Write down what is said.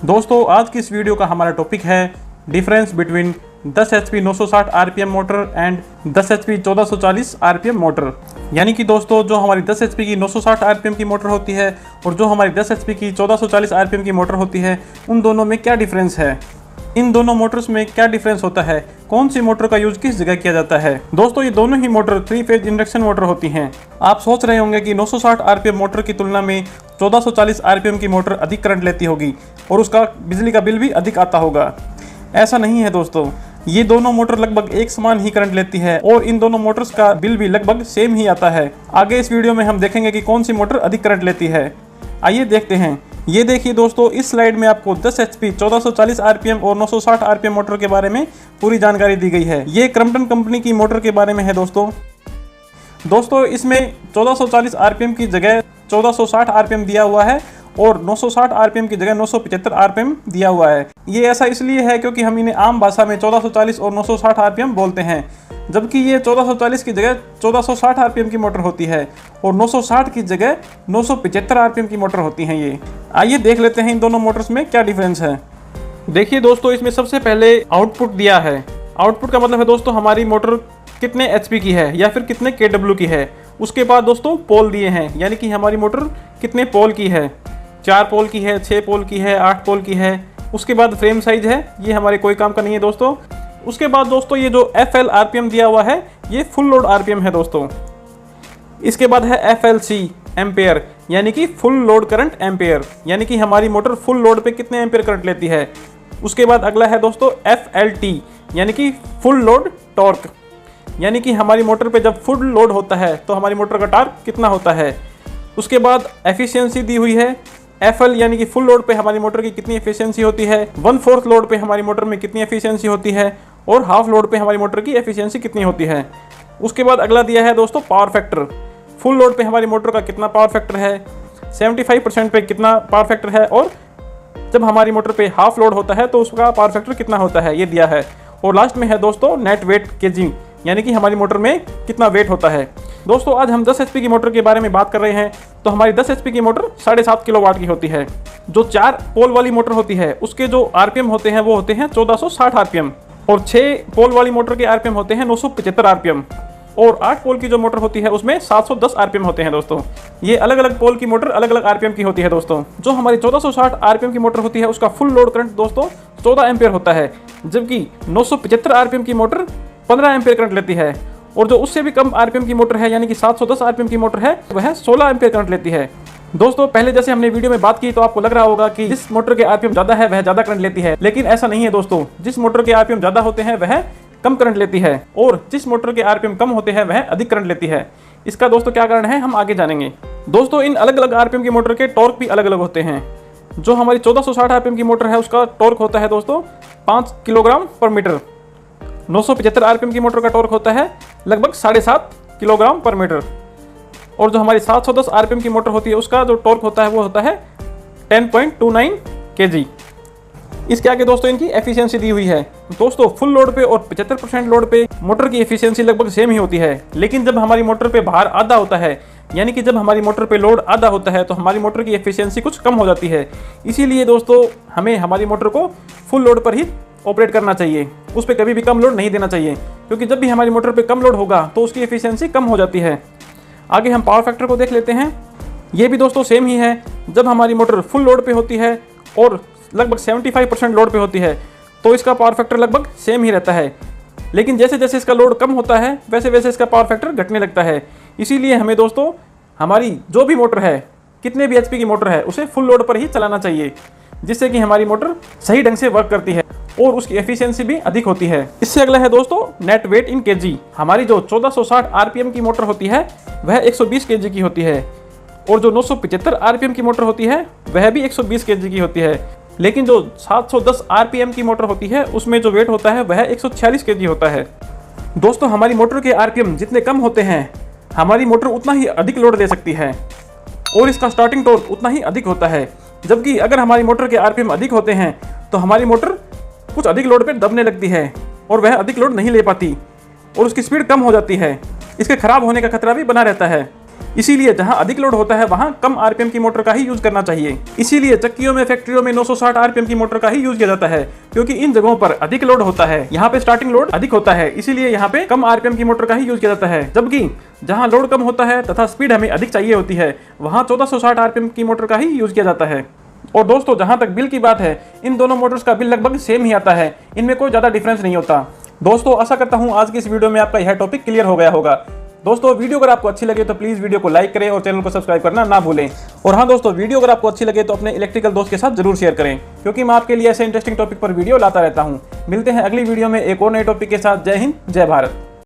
दोस्तों आज की इस वीडियो का हमारा टॉपिक है difference between 10 HP 960 RPM motor and 10 HP 1440 RPM motor. यानी कि दोस्तों जो हमारी 10 HP की 960 RPM की मोटर होती है और जो हमारी 10 HP की 1440 RPM की मोटर होती है, उन दोनों में क्या डिफरेंस है, इन दोनों मोटर्स में क्या डिफरेंस होता है, कौन सी मोटर का यूज किस जगह किया जाता है। दोस्तों ये दोनों ही मोटर 3 फेज इंडक्शन मोटर होती हैं। आप सोच रहे होंगे कि 960 RPM मोटर की तुलना में 1440 RPM की मोटर अधिक करंट लेती होगी और उसका बिजली का बिल भी अधिक आता होगा। ऐसा नहीं है दोस्तों, ये दोनों मोटर लगभग एक समान ही करंट लेती है और इन दोनों मोटर्स का बिल भी लगभग सेम ही आता है। आगे इस वीडियो में हम देखेंगे कि कौन सी मोटर अधिक करंट लेती है। आइए देखते हैं। ये देखिए दोस्तों, इस स्लाइड में आपको 10 HP 1440 RPM और 960 RPM मोटर के बारे में पूरी जानकारी दी गई है। ये क्रम्पटन कंपनी की मोटर के बारे में है दोस्तों इसमें 1440 RPM की जगह 1460 RPM दिया हुआ है और 960 RPM की जगह 975 RPM दिया हुआ है। ये ऐसा इसलिए है क्योंकि हम इन्हें आम भाषा में 1440 और 960 RPM बोलते हैं, जबकि ये 1440 की जगह 1460 RPM की मोटर होती है और 960 की जगह 975 RPM की मोटर होती हैं ये। आइए देख लेते हैं इन दोनों मोटर्स में क्या डिफरेंस है। देखिए दोस्तों, इसमें सबसे पहले आउटपुट दिया है। आउटपुट का मतलब है दोस्तों हमारी मोटर कितने HP की है या फिर कितने kW की है। उसके बाद दोस्तों पोल दिए हैं, यानी कि हमारी मोटर कितने पोल की है, 4 पोल की है, 6 पोल की है, 8 पोल की है। उसके बाद फ्रेम साइज है, ये हमारे कोई काम का नहीं है दोस्तों। उसके बाद दोस्तों ये जो FL RPM दिया हुआ है, ये फुल लोड RPM है दोस्तों। इसके बाद है FLC एम्पेयर, यानी कि फुल लोड करंट एम्पेयर, यानी कि हमारी मोटर फुल लोड पे कितने एम्पेयर करंट लेती है। उसके बाद अगला है दोस्तों FLT, यानी कि फुल लोड टॉर्क, यानी कि हमारी मोटर पे जब फुल लोड होता है तो हमारी मोटर का टॉर्क कितना होता है। उसके बाद एफिशिएंसी दी हुई है, FL यानी कि फुल लोड पे हमारी मोटर की कितनी एफिशिएंसी होती है, 1/4 लोड पे हमारी मोटर में कितनी एफिशिएंसी होती है और हाफ लोड पे हमारी मोटर की एफिशिएंसी कितनी होती है। उसके बाद अगला दिया है दोस्तों पावर फैक्टर, फुल लोड पे हमारी मोटर का कितना पावर फैक्टर है, 75% पे कितना पावर फैक्टर है और जब हमारी मोटर पे हाफ लोड होता है तो उसका पावर फैक्टर कितना होता है, ये दिया है। और लास्ट में है दोस्तों नेट वेट kg, यानी कि हमारी मोटर में कितना वेट होता है। दोस्तों आज हम 10 HP की मोटर के बारे में बात कर रहे हैं, तो हमारी 10 HP की मोटर 7.5 किलोवाट की होती है। जो 4 पोल वाली मोटर होती है उसके जो RPM होते हैं वो होते हैं 1460 RPM और 6 पोल वाली मोटर के RPM होते हैं 975 RPM और 8 पोल की जो मोटर होती है उसमें 710 RPM होते हैं दोस्तों। ये अलग अलग पोल की मोटर अलग अलग RPM की होती है दोस्तों। जो हमारी 1460 RPM की मोटर होती है उसका फुल लोड करंट दोस्तों 14 एम्पेयर होता है, जबकि 975 RPM की मोटर 15 एम्पेयर करंट लेती है और जो उससे भी कम RPM की मोटर है यानी कि 710 RPM की मोटर है वह 16 एम्पेयर करंट लेती है। दोस्तों पहले जैसे हमने वीडियो में बात की तो आपको लग रहा होगा कि जिस मोटर के RPM ज़्यादा है वह ज़्यादा करंट लेती है, लेकिन ऐसा नहीं है दोस्तों। जिस मोटर के RPM ज़्यादा होते हैं वह कम करंट लेती है और जिस मोटर के RPM कम होते हैं वह अधिक करंट लेती है। इसका दोस्तों क्या कारण है हम आगे जानेंगे। दोस्तों इन अलग अलग RPM की मोटर के टॉर्क भी अलग अलग होते हैं। जो हमारी 1460 RPM की मोटर है उसका टॉर्क होता है दोस्तों 5 किलोग्राम पर मीटर। 975 RPM की मोटर का टॉर्क होता है लगभग 7.5 किलोग्राम पर मीटर और जो हमारी 710 RPM की मोटर होती है उसका जो टॉर्क होता है वो होता है 10.29 kg। इसके आगे दोस्तों इनकी एफिशिएंसी दी हुई है। दोस्तों फुल लोड पे और 75% लोड पे मोटर की एफिशिएंसी लगभग सेम ही होती है, लेकिन जब हमारी मोटर पे भार आधा होता है, यानी कि जब हमारी मोटर पे लोड आधा होता है तो हमारी मोटर की एफिशिएंसी कुछ कम हो जाती है। इसीलिए दोस्तों हमें हमारी मोटर को फुल लोड पर ही ऑपरेट करना चाहिए, उस पर कभी भी कम लोड नहीं देना चाहिए, क्योंकि जब भी हमारी मोटर पे कम लोड होगा तो उसकी एफिशिएंसी कम हो जाती है। आगे हम पावर फैक्टर को देख लेते हैं। ये भी दोस्तों सेम ही है। जब हमारी मोटर फुल लोड पे होती है और लगभग 75% लोड पे होती है तो इसका पावर फैक्टर लगभग सेम ही रहता है, लेकिन जैसे जैसे इसका लोड कम होता है वैसे वैसे इसका पावर फैक्टर घटने लगता है। इसीलिए हमें दोस्तों हमारी जो भी मोटर है, कितने भी HP की मोटर है, उसे फुल लोड पर ही चलाना चाहिए, जिससे कि हमारी मोटर सही ढंग से वर्क करती है और उसकी एफिशिएंसी भी अधिक होती है। इससे अगला है दोस्तों नेट वेट इन kg। हमारी जो 1460 RPM की मोटर होती है वह 120 kg की होती है और जो 975 RPM की मोटर होती है वह भी 120 kg की होती है, लेकिन जो 710 RPM की मोटर होती है उसमें जो वेट होता है वह 146 kg होता है। दोस्तों हमारी मोटर के RPM जितने कम होते हैं हमारी मोटर उतना ही अधिक लोड दे सकती है और इसका स्टार्टिंग टॉर्क उतना ही अधिक होता है, जबकि अगर हमारी मोटर के RPM अधिक होते हैं तो हमारी मोटर कुछ अधिक लोड पे दबने लगती है और वह अधिक लोड नहीं ले पाती और उसकी स्पीड कम हो जाती है। इसके खराब होने का खतरा भी बना रहता है। इसीलिए जहां अधिक लोड होता है वहां कम आरपीएम की मोटर का ही यूज करना चाहिए। इसीलिए चक्कियों में, फैक्ट्रियों में 960 आरपीएम की मोटर का ही यूज किया जाता है, क्योंकि इन जगहों पर अधिक लोड होता है। यहाँ पे स्टार्टिंग लोड अधिक होता है, इसीलिए यहाँ पे कम आरपीएम की मोटर का ही यूज किया जाता है। जबकि जहाँ लोड कम होता है तथा स्पीड हमें अधिक चाहिए होती है, वहाँ 1460 आरपीएम की मोटर का ही यूज किया जाता है। और दोस्तों जहां तक बिल की बात है, इन दोनों मोटर्स का बिल लगभग सेम ही आता है, इनमें कोई ज़्यादा डिफरेंस नहीं होता। दोस्तों आशा करता हूं आज की इस वीडियो में आपका यह टॉपिक क्लियर हो गया होगा। दोस्तों वीडियो अगर आपको अच्छी लगे तो प्लीज़ वीडियो को लाइक करें और चैनल को सब्सक्राइब करना ना भूलें। और हाँ दोस्तों, वीडियो अगर आपको अच्छी लगे तो अपने इलेक्ट्रिकल दोस्त के साथ जरूर शेयर करें, क्योंकि मैं आपके लिए ऐसे इंटरेस्टिंग टॉपिक पर वीडियो लाता रहता हूँ। मिलते हैं अगली वीडियो में एक और नए टॉपिक के साथ। जय हिंद, जय भारत।